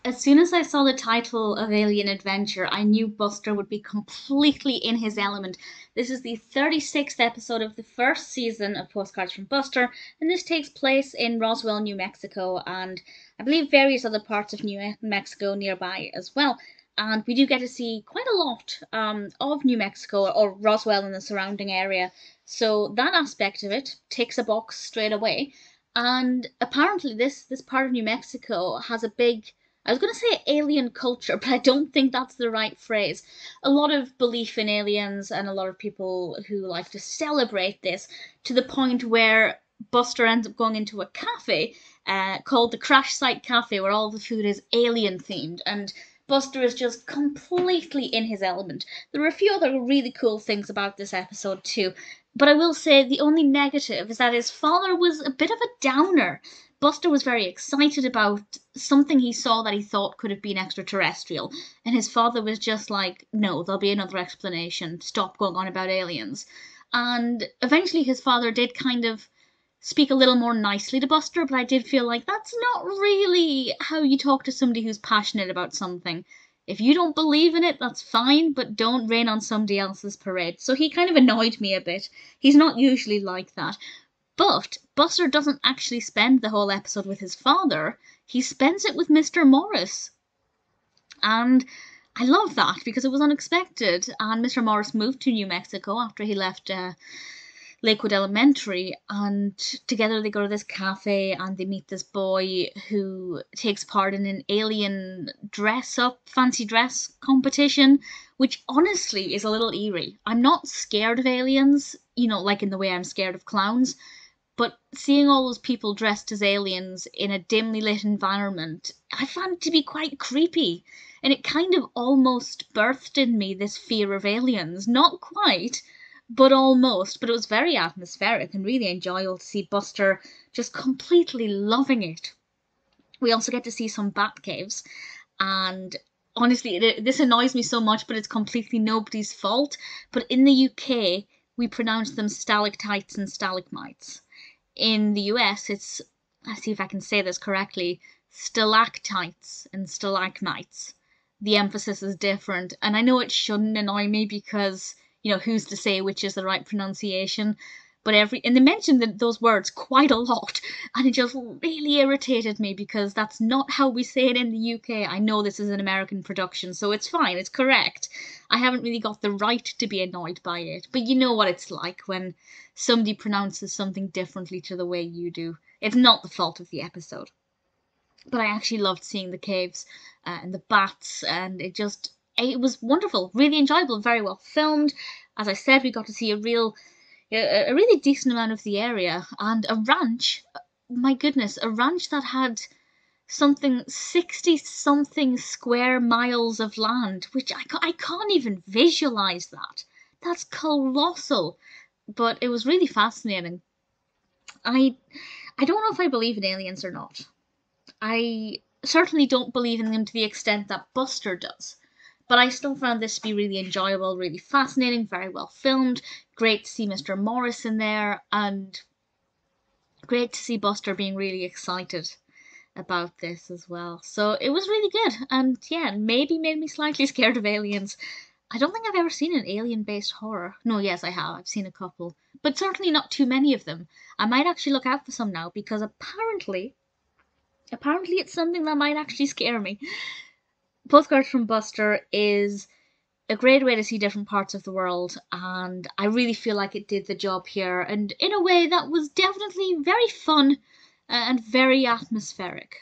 As soon as I saw the title of Alien Adventure, I knew Buster would be completely in his element. This is the 36th episode of the first season of Postcards from Buster, and this takes place in Roswell, New Mexico, and I believe various other parts of New Mexico nearby as well. And we do get to see quite a lot of New Mexico or Roswell and the surrounding area. So that aspect of it ticks a box straight away. And apparently, this part of New Mexico has a big, I was going to say alien culture, but I don't think that's the right phrase. A lot of belief in aliens and a lot of people who like to celebrate this to the point where Buster ends up going into a cafe called the Crash Site Cafe where all the food is alien themed and Buster is just completely in his element. There are a few other really cool things about this episode too, but I will say the only negative is that his father was a bit of a downer. Buster was very excited about something he saw that he thought could have been extraterrestrial, and his father was just like, no, there'll be another explanation. Stop going on about aliens. And eventually his father did kind of speak a little more nicely to Buster, but I did feel like that's not really how you talk to somebody who's passionate about something. If you don't believe in it, that's fine, but don't rain on somebody else's parade. So he kind of annoyed me a bit. He's not usually like that. But Buster doesn't actually spend the whole episode with his father, he spends it with Mr. Morris. And I love that because it was unexpected. And Mr. Morris moved to New Mexico after he left Lakewood Elementary, and together they go to this cafe and they meet this boy who takes part in an alien dress up, fancy dress competition, which honestly is a little eerie. I'm not scared of aliens, like in the way I'm scared of clowns, but seeing all those people dressed as aliens in a dimly lit environment, I found it to be quite creepy. And it kind of almost birthed in me this fear of aliens. Not quite, but almost. But it was very atmospheric and really enjoyable to see Buster just completely loving it. We also get to see some bat caves, and honestly, this annoys me so much, but it's completely nobody's fault. But in the UK, we pronounce them stalactites and stalagmites. In the US, let's see if I can say this correctly, stalactites and stalagmites. The emphasis is different, and I know it shouldn't annoy me because, who's to say which is the right pronunciation? But and they mentioned those words quite a lot, and it just really irritated me because that's not how we say it in the UK. I know this is an American production, so it's fine, it's correct. I haven't really got the right to be annoyed by it, but you know what it's like when somebody pronounces something differently to the way you do. It's not the fault of the episode. But I actually loved seeing the caves and the bats, and it was wonderful, really enjoyable, very well filmed. As I said, we got to see a really decent amount of the area and a ranch. My goodness, a ranch that had something 60 something square miles of land, which I can't even visualize that. That's colossal, but it was really fascinating. I I don't know if I believe in aliens or not. I certainly don't believe in them to the extent that Buster does. But I still found this to be really enjoyable, really fascinating, very well filmed. Great to see Mr. Morris in there, and great to see Buster being really excited about this as well. So it was really good, and yeah, maybe made me slightly scared of aliens. I don't think I've ever seen an alien based horror. No, yes, I have. I've seen a couple, but certainly not too many of them. I might actually look out for some now because apparently it's something that might actually scare me. Postcards from Buster is a great way to see different parts of the world, and I really feel like it did the job here, and in a way that was definitely very fun and very atmospheric.